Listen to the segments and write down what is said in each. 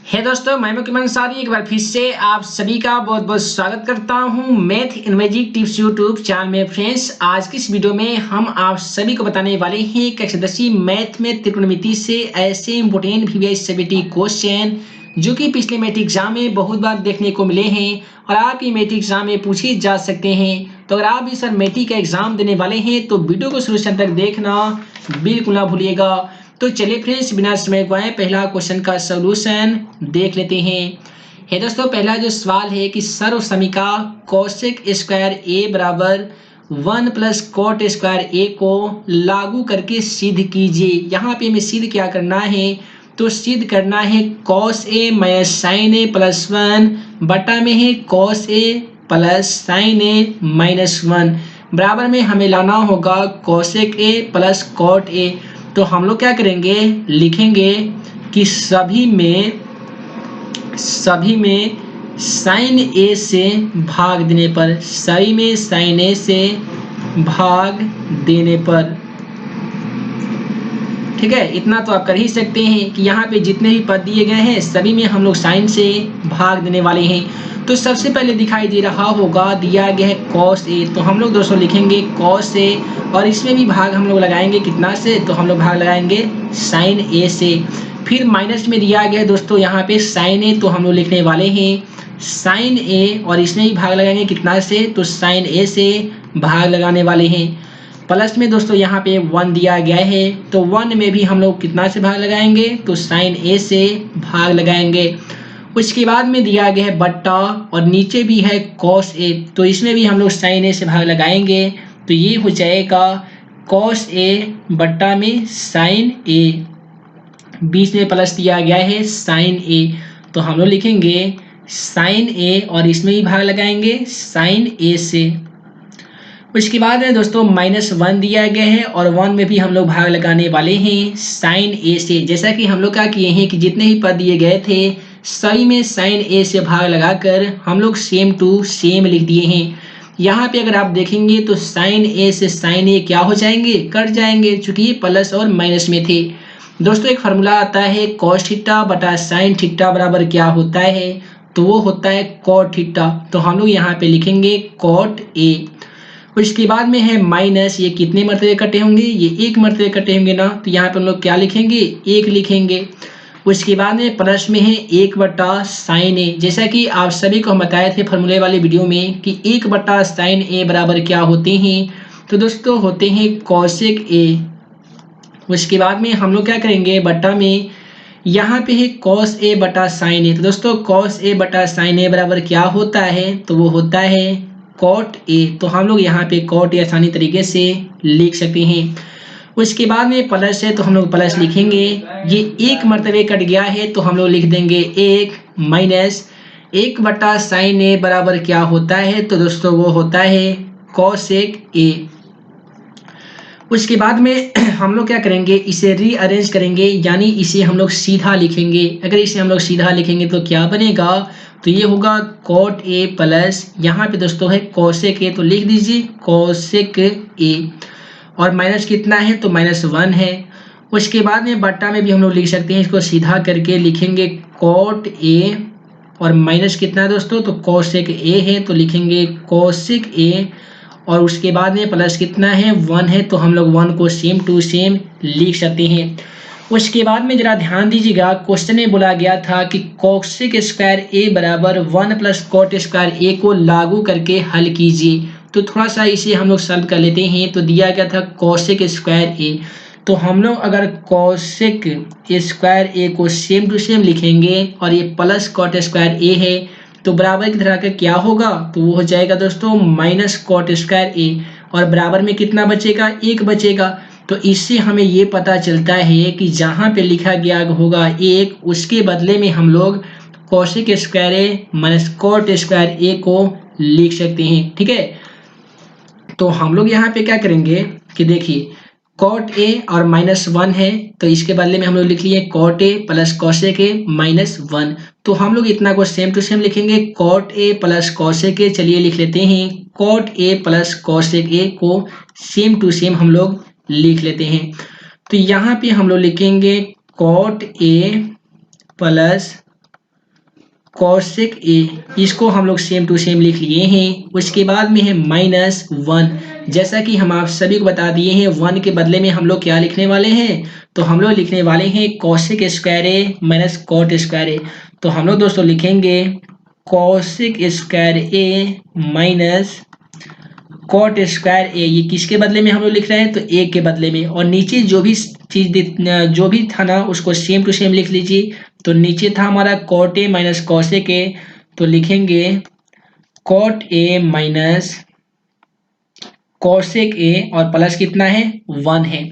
हे दोस्तों, मैं मुकीम अंसारी एक बार फिर से आप सभी का बहुत बहुत स्वागत करता हूं math in magic tips YouTube channel में। फ्रेंड्स, आज की इस वीडियो में हम आप सभी को बताने वाले हैं कक्षा 10वीं मैथ में त्रिकोणमिति से ऐसे इंपोर्टेंट VVS CBT क्वेश्चन जो कि पिछले मैथ एग्जाम में बहुत बार देखने को मिले हैं और आपकी मैथ एग्जाम में पूछे जा सकते हैं। तो अगर आप भी सर मैथ का एग्जाम देने वाले हैं तो वीडियो को शुरू से अंत तक देखना बिल्कुल ना भूलिएगा। तो चलिए फ्रेंड्स, बिना समय गवाए पहला क्वेश्चन का सॉल्यूशन देख लेते हैं। है दोस्तों, पहला जो सवाल है कि सर्व समीका कोसेक स्क्वायर ए बराबर 1 प्लस कोट स्क्वायर ए को लागू करके सिद्ध कीजिए। यहाँ पे हमें सिद्ध क्या करना है, तो सिद्ध करना है cos A minus sign A plus 1 बटा में है cos A plus sign A minus 1 बराबर में हमें लाना होगा cosec A plus cot A. तो हम लोग क्या करेंगे, लिखेंगे कि सभी में साइन ए से भाग देने पर, सभी में साइन ए से भाग देने पर, ठीक है। इतना तो आप कर ही सकते हैं कि यहाँ पे जितने भी पद दिए गए हैं सभी में हम लोग साइन से भाग देने वाले हैं। तो सबसे पहले दिखाई दे रहा होगा दिया गया है कॉस ए, तो हम लोग दोस्तों लिखेंगे कॉस ए और इसमें भी भाग हम लोग लगाएंगे कितना से, तो हम लोग भाग लगाएंगे साइन ए से। फिर माइनस में दिया गया है दोस्तों यहाँ पे साइन ए, तो हम लोग लिखने वाले हैं साइन ए और इसमें भी भाग लगाएंगे कितना से, तो साइन ए से भाग लगाने वाले हैं। प्लस में दोस्तों यहाँ पे 1 दिया गया है, तो 1 में भी हम लोग कितना से भाग लगाएंगे, तो साइन ए से भाग लगाएंगे। उसके बाद में दिया गया है बट्टा और नीचे भी है कॉस ए, तो इसमें भी हम लोग साइन ए से भाग लगाएंगे। तो ये हो जाएगा कॉस ए बट्टा में साइन ए, बीच में प्लस दिया गया है साइन ए, तो हम लोग लिखेंगे साइन ए और इसमें भी भाग लगाएंगे साइन ए से। उसके बाद में दोस्तों -1 दिया गया है और 1 में भी हम लोग भाग लगाने वाले हैं साइन ए से। जैसा कि हम लोग क्या किए हैं कि जितने ही पद दिए गए थे सभी में साइन ए से भाग लगाकर हम लोग सेम टू सेम लिख दिए हैं। यहाँ पे अगर आप देखेंगे तो साइन ए से साइन ए क्या हो जाएंगे, कट जाएंगे, चूंकि ये प्लस और माइनस में थे। दोस्तों एक फार्मूला आता है कॉस थीटा बटा साइन थीटा बराबर क्या होता है, तो वो होता है कॉट थीटा। तो हम लोग यहाँ पे लिखेंगे कॉट ए। उसके बाद में है माइनस, ये कितने मरतबे कटे होंगे, ये 1 मरतबे कटे होंगे ना, तो यहाँ पे हम लोग क्या लिखेंगे, 1 लिखेंगे। उसके बाद में प्लस में है 1 बटा साइन ए, जैसा कि आप सभी को हम बताए थे फार्मूले वाले वीडियो में कि 1 बटा साइन ए बराबर क्या होते हैं, तो दोस्तों होते हैं कॉसेक ए। उसके बाद में हम लोग क्या करेंगे, बटा में यहाँ पे है कॉस ए बटा साइन ए, तो दोस्तों कॉस ए बटा साइन ए बराबर क्या होता है, तो वो होता है कॉट ए। तो हम लोग यहाँ पे कॉट ए आसानी तरीके से लिख सकते हैं। उसके बाद में प्लस है तो हम लोग प्लस लिखेंगे, ये 1 मरतबे कट गया है तो हम लोग लिख देंगे 1 माइनस 1 बटा साइन ए बराबर क्या होता है, तो दोस्तों वो होता है कॉसेक ए। उसके बाद में हम लोग क्या करेंगे, इसे रीअरेंज करेंगे, यानी इसे हम लोग सीधा लिखेंगे। अगर इसे हम लोग सीधा लिखेंगे तो क्या बनेगा, तो ये होगा कॉट ए प्लस यहाँ पे दोस्तों है कॉसेक ए, तो लिख दीजिए कॉसेक ए और माइनस कितना है, तो -1 है। उसके बाद में बट्टा में भी हम लोग लिख सकते हैं, इसको सीधा करके लिखेंगे कॉट ए और माइनस कितना है दोस्तों, तो कॉसेक ए है, तो लिखेंगे कॉसेक ए और उसके बाद में प्लस कितना है, 1 है, तो हम लोग 1 को सेम टू सेम लिख सकते हैं। उसके बाद में जरा ध्यान दीजिएगा, क्वेश्चन में बोला गया था कि कोसेक स्क्वायर ए बराबर 1 प्लस कोट स्क्वायर ए को लागू करके हल कीजिए। तो थोड़ा सा इसे हम लोग सॉल्व कर लेते हैं। तो दिया गया था कोसेक स्क्वायर ए, तो हम लोग अगर कोसेक स्क्वायर ए को सेम टू सेम लिखेंगे और ये प्लस कोट स्क्वायर ए है तो बराबर की तरह का क्या होगा, तो वो हो जाएगा दोस्तों माइनस कोट स्क्वायर ए और बराबर में कितना बचेगा, 1 बचेगा। तो इससे हमें ये पता चलता है कि जहाँ पे लिखा गया होगा 1, उसके बदले में हम लोग कोसेक स्क्वायर ए माइनस कोट स्क्वायर ए को लिख सकते हैं, ठीक है। तो हम लोग यहाँ पे क्या करेंगे कि देखिए कॉट ए और -1 है, तो इसके बदले में हम लोग लिख लिए cot A plus cosec A -1। तो हम लोग इतना को सेम टू सेम लिखेंगे cot A plus cosec A. चलिए लिख लेते हैं cot A plus cosec A को सेम टू सेम हम लोग लिख लेते हैं। तो यहाँ पे हम लोग लिखेंगे cot A plus cosec A, इसको हम लोग सेम टू सेम लिख लिए हैं। उसके बाद में है -1, जैसा कि हम आप सभी को बता दिए हैं 1 के बदले में हम लोग क्या लिखने वाले हैं, तो हम लोग लिखने वाले हैं कॉसेक स्क्वायर ए माइनस कॉट स्क्वायर ए। तो हम लोग दोस्तों लिखेंगे कॉसेक स्क्वायर ए माइनस कॉट स्क्वायर ए, ये किसके बदले में हम लोग लिख रहे हैं, तो ए के बदले में। और नीचे जो भी चीज जो भी था ना उसको सेम टू सेम लिख लीजिए। तो नीचे था हमारा cot A minus cosec A, तो लिखेंगे cot A minus cosec A और प्लस कितना है 1 है।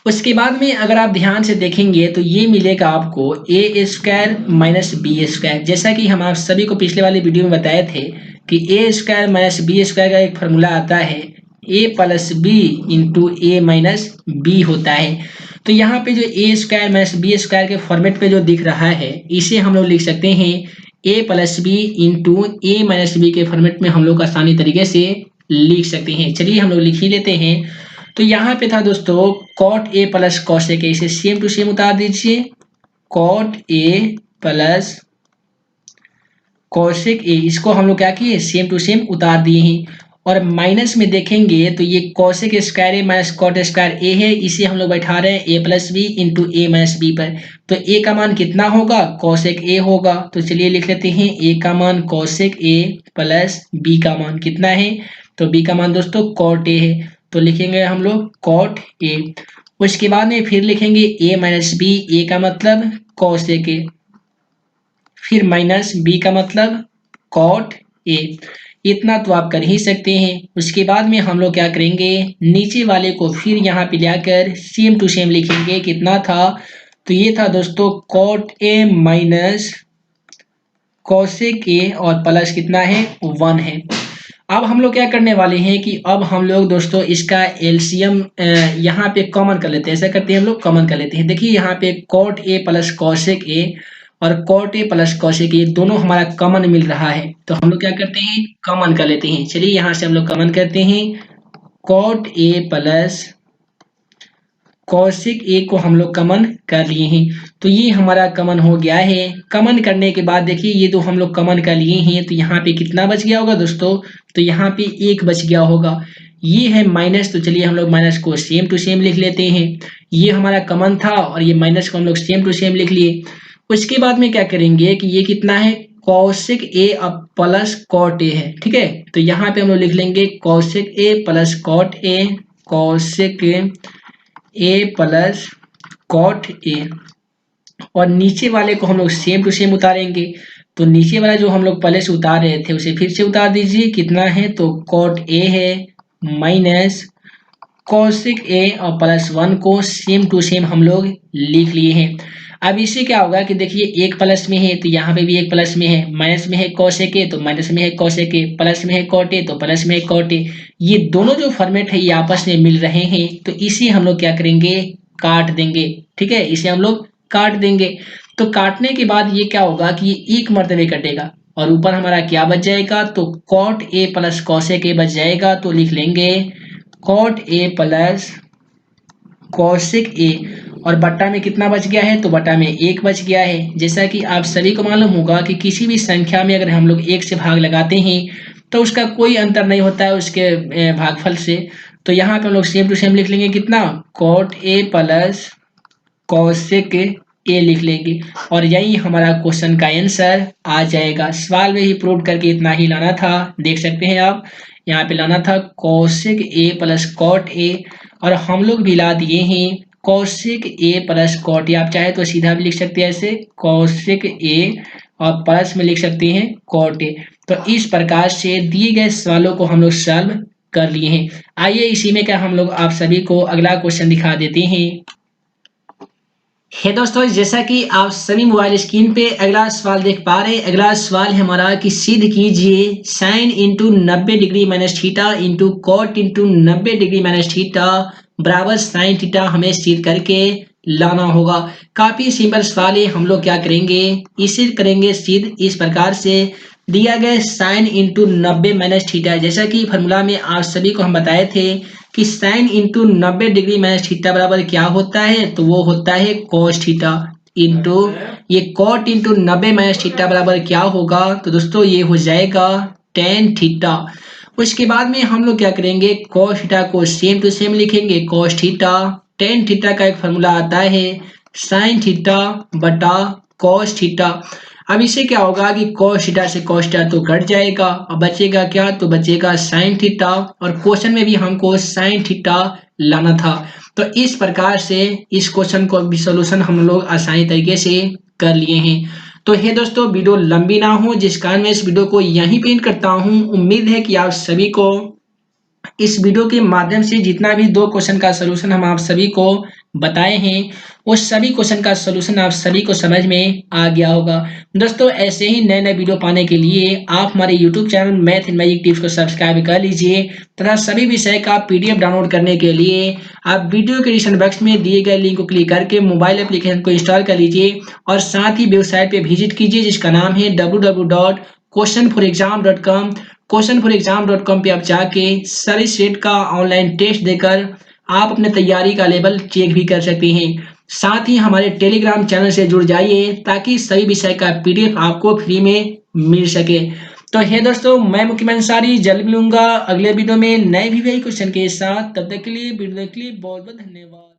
उसके बाद में अगर आप ध्यान से देखेंगे तो ये मिलेगा आपको ए स्क्वायर माइनस बी स्क्वायर, जैसा कि हम आप सभी को पिछले वाले वीडियो में बताए थे कि ए स्क्वायर माइनस बी स्क्वायर का एक फार्मूला आता है ए प्लस बी इंटू ए माइनस बी होता है। तो यहाँ पे जो ए स्क्वायर माइनस बी स्क्वायर के फॉर्मेट पे जो दिख रहा है इसे हम लोग लिख सकते हैं ए प्लस बी इंटू ए माइनस बी के फॉर्मेट में हम लोग आसानी तरीके से लिख सकते हैं। चलिए हम लोग लिख ही लेते हैं। तो यहाँ पे था दोस्तों cot A plus cosec A, इसे सेम टू सेम उतार दीजिए। Cot A plus cosec A, इसको हम लोग क्या किए सेम टू सेम उतार दिए हैं। और माइनस में देखेंगे तो ये कॉसेक स्क्वायर ए माइनस कॉट स्क्वायर ए है, इसे हम लोग बैठा रहे हैं ए प्लस बी इंटू ए माइनस बी पर। तो ए का मान कितना होगा, कॉसेक ए होगा। तो चलिए लिख लेते हैं ए का मान कॉसेक ए प्लस बी का मान कितना है, तो बी का मान दोस्तों कॉट ए है, तो लिखेंगे हम लोग कॉट ए। उसके बाद में फिर लिखेंगे ए माइनस बी, ए का मतलब कॉसेक ए, फिर माइनस बी का मतलब कॉट ए। इतना तो आप कर ही सकते हैं। उसके बाद में हम लोग क्या करेंगे, नीचे वाले को फिर यहाँ पे लाकर सेम टू सेम लिखेंगे। कितना था, तो ये था दोस्तों cot A minus cosec A और प्लस कितना है 1 है। अब हम लोग क्या करने वाले हैं कि अब हम लोग दोस्तों इसका एलसीएम यहाँ पे कॉमन कर लेते हैं। ऐसा करते हैं हम लोग कॉमन कर लेते हैं। देखिए यहाँ पे cot A plus cosec A और cot A plus cosec A दोनों हमारा कॉमन मिल रहा है, तो हम लोग क्या करते हैं कॉमन कर लेते हैं। चलिए यहाँ से हम लोग कॉमन करते हैं cot A plus cosec A को हम लोग कॉमन कर लिए हैं। तो ये हमारा कॉमन हो गया है। कॉमन करने के बाद देखिए ये तो हम लोग कॉमन कर लिए हैं, तो यहाँ पे कितना बच गया होगा दोस्तों, तो यहाँ पे 1 बच गया होगा। ये है माइनस, तो चलिए हम लोग माइनस को सेम टू सेम लिख लेते हैं। ये हमारा कॉमन था और ये माइनस को हम लोग सेम टू सेम लिख लिए। उसके बाद में क्या करेंगे कि ये कितना है कॉसेक ए अब प्लस कॉट ए है, ठीक है। तो यहाँ पे हम लोग लिख लेंगे cosec A plus cot A, cosec A plus cot A, और नीचे वाले को हम लोग सेम टू सेम उतारेंगे। तो नीचे वाला जो हम लोग पहले से उतार रहे थे उसे फिर से उतार दीजिए। कितना है, तो कॉट ए है माइनस कॉसेक ए और प्लस 1 को सेम टू सेम हम लोग लिख लिए हैं। अब इससे क्या होगा कि देखिए एक प्लस में है तो यहाँ पे भी एक प्लस में है, माइनस में है कॉसेक ए तो माइनस में है कॉसेक ए, प्लस में है कॉट ए तो प्लस में है कॉट ए। ये दोनों जो फॉर्मेट है ये आपस में मिल रहे हैं, तो इसे हम लोग क्या करेंगे काट देंगे, ठीक है। इसे हम लोग काट देंगे। तो काटने के बाद ये क्या होगा कि ये एक मर्तबे कटेगा और ऊपर हमारा क्या बच जाएगा, तो cot A plus cosec A बच जाएगा। तो लिख लेंगे cot A plus cosec A, और बट्टा में कितना बच गया है, तो बट्टा में 1 बच गया है। जैसा कि आप सभी को मालूम होगा कि किसी भी संख्या में अगर हम लोग 1 से भाग लगाते हैं तो उसका कोई अंतर नहीं होता है उसके भागफल से। तो यहाँ पे हम लोग सेम टू सेम लिख लेंगे कितना, cot A plus cosec A लिख लेंगे, और यही हमारा क्वेश्चन का आंसर आ जाएगा। सवाल में ही प्रूव करके इतना ही लाना था, देख सकते हैं आप यहाँ पे लाना था cosec A plus cot A, और हम लोग भी ला दिए हैं cosec A plus cot A. आप चाहे तो सीधा भी लिख सकते हैं ऐसे कॉसेक ए और प्लस में लिख सकते हैं कॉट ए। तो इस प्रकार से दिए गए सवालों को हम लोग सॉल्व कर लिए हैं। आइए इसी में क्या हम लोग आप सभी को अगला क्वेश्चन दिखा देते हैं। है दोस्तों, जैसा कि आप सभी मोबाइल स्क्रीन पे अगला सवाल देख पा रहे हैं। अगला सवाल है हमारा कि सिद्ध कीजिए sine into 90 degree minus theta into cot into 90 degree minus theta बराबर साइन थीटा हमें सिद्ध करके लाना होगा। काफी सिंपल सवाल है। हम लोग क्या करेंगे, इसे करेंगे सिद्ध इस प्रकार से। दिया गया साइन इंटू 90 माइनस थीटा, जैसा कि फॉर्मूला में आप सभी को हम बताए थे कि sign into 90 degree minus theta बराबर क्या होता है, तो वो होता है कॉस थीटा। इंटू ये कॉट इंटू 90 माइनस थीटा बराबर क्या होगा, तो दोस्तों ये हो जाएगा टेन थीटा। उसके बाद में हम लोग क्या करेंगे, कॉस थीटा को सेम टू सेम लिखेंगे, कॉस थीटा टेन थीटा का एक फॉर्मूला आता है साइन थीटा बटा कॉस थीटा। अब इससे क्या होगा कि कॉस थीटा से कॉस थीटा तो कट जाएगा, अब बचेगा क्या, तो बचेगा साइन थीटा, और क्वेश्चन में भी हमको साइन थीटा लाना था। तो इस प्रकार से इस क्वेश्चन को भी सोल्यूशन हम लोग आसानी तरीके से कर लिए हैं। तो हे दोस्तों, वीडियो लंबी ना हो जिस कारण मैं इस वीडियो को यहीं पे एंड करता हूँ। उम्मीद है कि आप सभी को इस वीडियो के माध्यम से जितना भी दो क्वेश्चन का सलूशन हम आप सभी को बताए हैं वो सभी क्वेश्चन का सलूशन आप सभी को समझ में आ गया होगा। दोस्तों, ऐसे ही नए नए वीडियो पाने के लिए आप हमारे YouTube channel math and magic tips को सब्सक्राइब कर लीजिए तथा सभी विषय का पीडीएफ डाउनलोड करने के लिए आप वीडियो के डिस्क्रिप्शन बॉक्स में दिए गए लिंक को क्लिक करके मोबाइल एप्लीकेशन को इंस्टॉल कर लीजिए और साथ ही वेबसाइट पे विजिट कीजिए जिसका नाम है www.questionforexam.com। questionforexam.com पे आप जाके सारी सेट का ऑनलाइन टेस्ट देकर आप अपने तैयारी का लेवल चेक भी कर सकते हैं। साथ ही हमारे टेलीग्राम चैनल से जुड़ जाइए ताकि सभी विषय का पीडीएफ आपको फ्री में मिल सके। तो हे दोस्तों, मैं मुकीम अंसारी जल्द मिलूंगा अगले वीडियो में नए भी वही क्वेश्चन के साथ। तब तक के लिए वीडियो के लिए बहुत बहुत धन्यवाद।